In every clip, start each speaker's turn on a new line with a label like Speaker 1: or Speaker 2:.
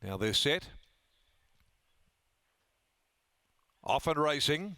Speaker 1: Now they're set. Off and racing.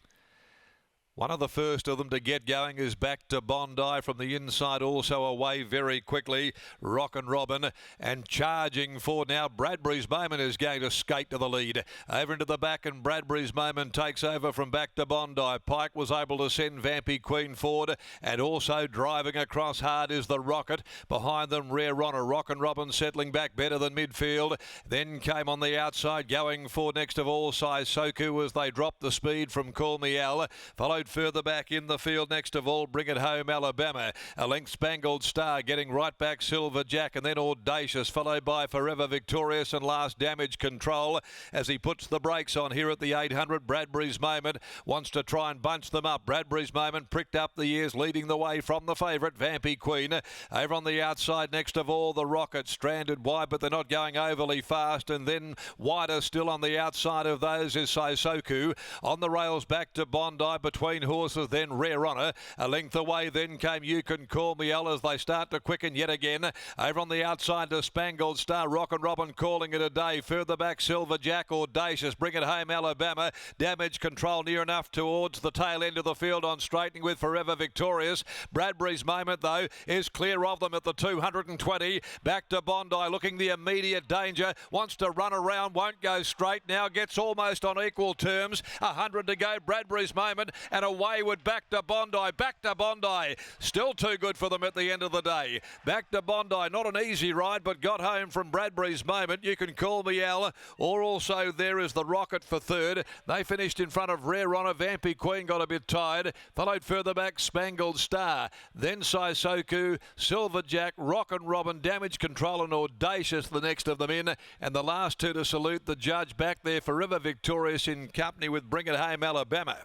Speaker 1: One of the first of them to get going is Back to Bondi from the inside, also away very quickly. Rockin' Robin, and charging forward now. Bradbury's Moment is going to skate to the lead. Over into the back, and Bradbury's Moment takes over from Back to Bondi. Pike was able to send Vampy Queen forward, and also driving across hard is the Rocket. Behind them, Rare Runner. Rockin' Robin settling back better than midfield. Then came on the outside, going forward next of all, Soku, as they dropped the speed from Call Me Al. Followed further back in the field next of all, Bring It Home Alabama. A length Spangled Star getting right back Silver Jack, and then Audacious, followed by Forever Victorious and last Damage Control as he puts the brakes on here at the 800. Bradbury's Moment wants to try and bunch them up. Bradbury's Moment pricked up the ears, leading the way from the favourite Vampy Queen. Over on the outside next of all, the Rocket stranded wide, but they're not going overly fast, and then wider still on the outside of those is Saisoku. On the rails Back to Bondi between horses, then Rare Honor. A length away then came You Can Call Me Al as they start to quicken yet again. Over on the outside to Spangled Star, Rockin' Robin calling it a day. Further back Silver Jack, Audacious, Bring It Home Alabama. Damage Control near enough towards the tail end of the field on straightening with Forever Victorious. Bradbury's Moment though is clear of them at the 220. Back to Bondi looking the immediate danger. Wants to run around, won't go straight. Now gets almost on equal terms. 100 to go. Bradbury's Moment, and away would Back to Bondi. Back to Bondi, still too good for them at the end of the day. Back to Bondi, not an easy ride, but got home from Bradbury's Moment. You Can Call Me Al, or also there is the Rocket for third. They finished in front of Rare Honor. Vampy Queen got a bit tired. Followed further back Spangled Star, then Saisoku, Silver Jack, Rockin' Robin, Damage Control and Audacious, the next of them in. And the last two to salute the judge back there, Forever Victorious in company with Bring It Home Alabama.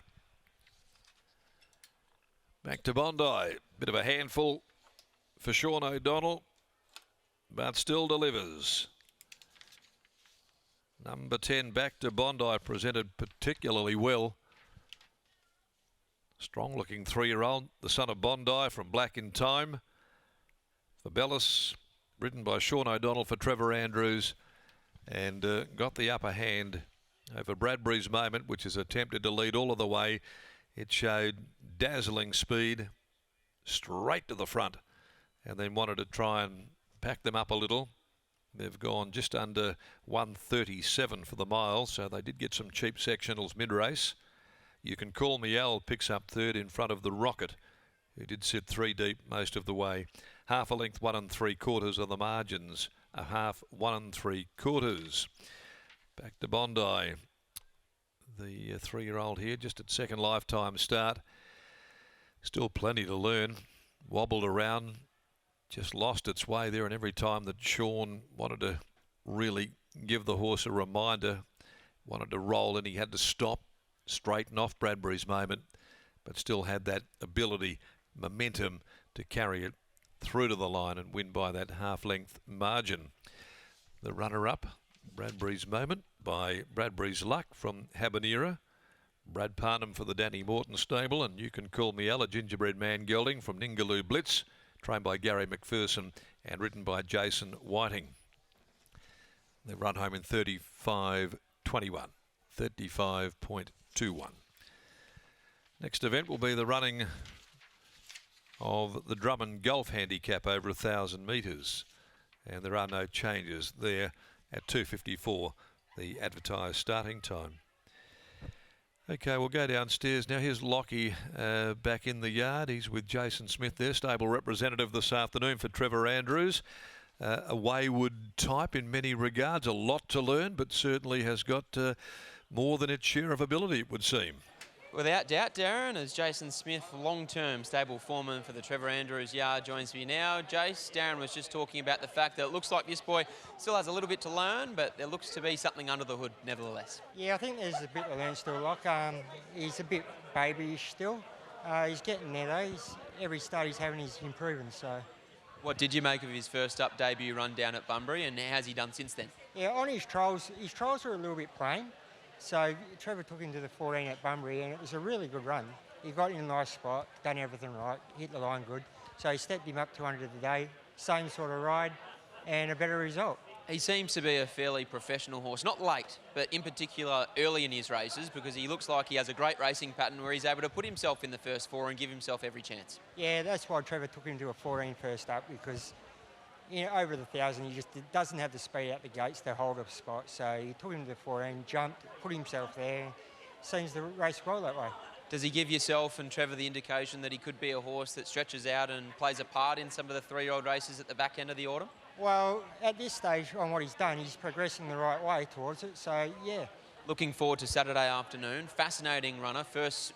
Speaker 1: Back to Bondi, bit of a handful for Sean O'Donnell, but still delivers. Number 10, Back to Bondi, presented particularly well. Strong looking 3-year-old, the son of Bondi from Black in Time. For Bellis, ridden by Sean O'Donnell for Trevor Andrews, and got the upper hand over Bradbury's Moment, which has attempted to lead all of the way. It showed dazzling speed straight to the front, and then wanted to try and pack them up a little. They've gone just under 1:37 for the mile, so they did get some cheap sectionals mid-race. You Can Call Me Al picks up third in front of the Rocket, who did sit 3 deep most of the way. Half a length, 1 3/4 of the margins. A half, 1 3/4. Back to Bondi. The 3-year-old here, just at second lifetime start. Still plenty to learn. Wobbled around, just lost its way there, and every time that Sean wanted to really give the horse a reminder, wanted to roll, and he had to stop, straighten off Bradbury's Moment, but still had that ability, momentum to carry it through to the line and win by that half-length margin. The runner-up, Bradbury's Moment by Bradbury's Luck from Habanera. Brad Parnham for the Danny Morton stable, and You Can Call Me Al, a Gingerbread Man gelding from Ningaloo Blitz, trained by Gary McPherson and ridden by Jason Whiting. They run home in 35.21, 35.21. Next event will be the running of the Drummond Golf Handicap over 1,000 metres, and there are no changes there at 2:54, the advertised starting time. Okay, we'll go downstairs now. Here's Lockie back in the yard. He's with Jason Smith there, stable representative this afternoon for Trevor Andrews. A wayward type in many regards, a lot to learn, but certainly has got more than its share of ability, it would seem.
Speaker 2: Without doubt, Darren, as Jason Smith, long-term stable foreman for the Trevor Andrews yard, joins me now. Jace, Darren was just talking about the fact that it looks like this boy still has a little bit to learn, but there looks to be something under the hood nevertheless.
Speaker 3: Yeah, I think there's a bit to learn still, Locke. He's a bit babyish still. He's getting there though. Every start he's having is improving, so.
Speaker 2: What did you make of his first up debut run down at Bunbury, and how's he done since then?
Speaker 3: Yeah, on his trials were a little bit plain. So Trevor took him to the 14 at Bunbury, and it was a really good run. He got in a nice spot, done everything right, hit the line good. So he stepped him up 200 a day, same sort of ride, and a better result.
Speaker 2: He seems to be a fairly professional horse, not late, but in particular early in his races, because he looks like he has a great racing pattern where he's able to put himself in the first 4 and give himself every chance.
Speaker 3: Yeah, that's why Trevor took him to a 14 first up, because over the 1,000 he just doesn't have the speed out the gates to hold a spot. So he took him to the 14, jumped, put himself there. Seems to race well that way.
Speaker 2: Does he give yourself and Trevor the indication that he could be a horse that stretches out and plays a part in some of the 3-year-old races at the back end of the autumn?
Speaker 3: Well, at this stage, on what he's done, he's progressing the right way towards it, so yeah.
Speaker 2: Looking forward to Saturday afternoon. Fascinating runner, first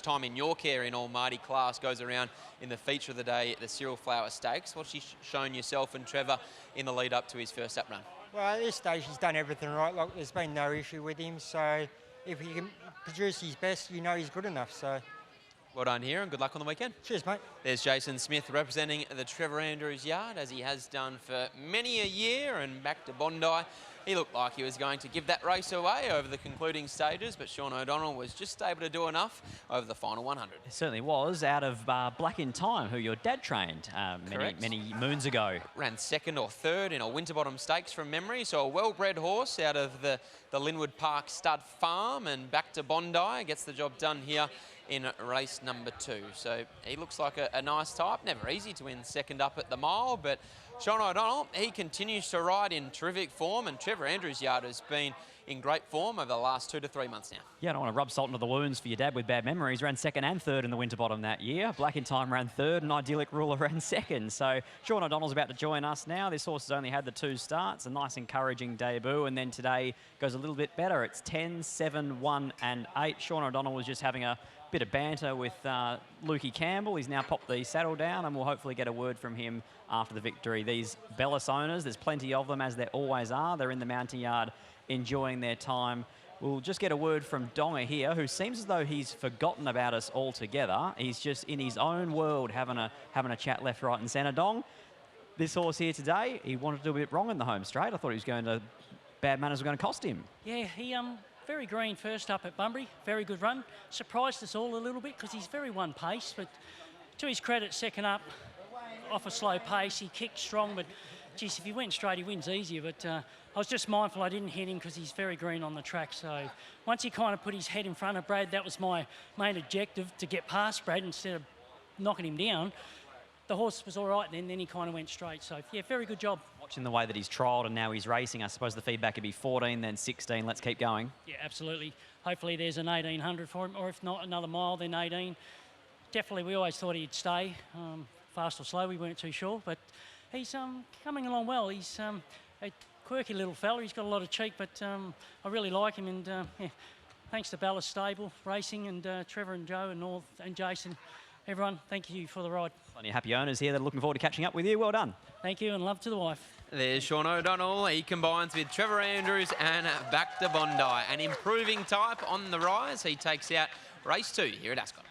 Speaker 2: time in your care in Almighty class, goes around in the feature of the day at the Cyril Flower Stakes. What's he shown yourself and Trevor in the lead up to his first up run?
Speaker 3: Well, at this stage, he's done everything right. Like, there's been no issue with him, so if he can produce his best, you know he's good enough, so.
Speaker 2: Well done here and good luck on the weekend.
Speaker 3: Cheers, mate.
Speaker 2: There's Jason Smith representing the Trevor Andrews yard, as he has done for many a year, and back to Bondi. He looked like he was going to give that race away over the concluding stages, but Sean O'Donnell was just able to do enough over the final 100.
Speaker 4: It certainly was, out of Black in Time, who your dad trained many moons ago.
Speaker 2: Ran second or third in a Winterbottom Stakes from memory, so a well-bred horse out of the Linwood Park Stud Farm, and back to Bondi, gets the job done here in race number 2. So he looks like a nice type. Never easy to win second up at the mile, but Sean O'Donnell, he continues to ride in terrific form, and Trevor Andrews' yard has been in great form over the last 2 to 3 months now.
Speaker 4: Yeah, I don't want to rub salt into the wounds for your dad with bad memories. Ran second and third in the Winterbottom that year. Black in Time ran third, and Idyllic Ruler ran second. So Sean O'Donnell's about to join us now. This horse has only had the 2 starts, a nice encouraging debut, and then today goes a little bit better. It's 10, 7, 1 and 8. Sean O'Donnell was just having a bit of banter with Lukey Campbell. He's now popped the saddle down, and we'll hopefully get a word from him after the victory. These Bellis owners, there's plenty of them, as there always are. They're in the mounting yard enjoying their time. We'll just get a word from Donga here, who seems as though he's forgotten about us altogether. He's just in his own world, having a chat left, right and centre. Dong, this horse here today, he wanted to do a bit wrong in the home straight. I thought he was going to, bad manners were going to cost him.
Speaker 5: Yeah, he very green first up at Bunbury, very good run. Surprised us all a little bit because he's very one pace, but to his credit, second up, off a slow pace, he kicked strong, but geez, if he went straight, he wins easier. But I was just mindful I didn't hit him because he's very green on the track. So once he kind of put his head in front of Brad, that was my main objective, to get past Brad instead of knocking him down. The horse was all right then he kind of went straight. So, yeah, very good job.
Speaker 4: Watching the way that he's trialled and now he's racing, I suppose the feedback would be 14, then 16. Let's keep going.
Speaker 5: Yeah, absolutely. Hopefully there's an 1800 for him, or if not, another mile, then 18. Definitely, we always thought he'd stay. Fast or slow, we weren't too sure. But he's coming along well. He's a quirky little fella. He's got a lot of cheek, but I really like him. And, yeah, thanks to Ballas Stable Racing and Trevor and Joe and Jason. Everyone, thank you for the ride.
Speaker 4: Plenty of happy owners here that are looking forward to catching up with you. Well done.
Speaker 5: Thank you, and love to the wife.
Speaker 2: There's Sean O'Donnell. He combines with Trevor Andrews and back to Bondi. An improving type on the rise. He takes out race 2 here at Ascot.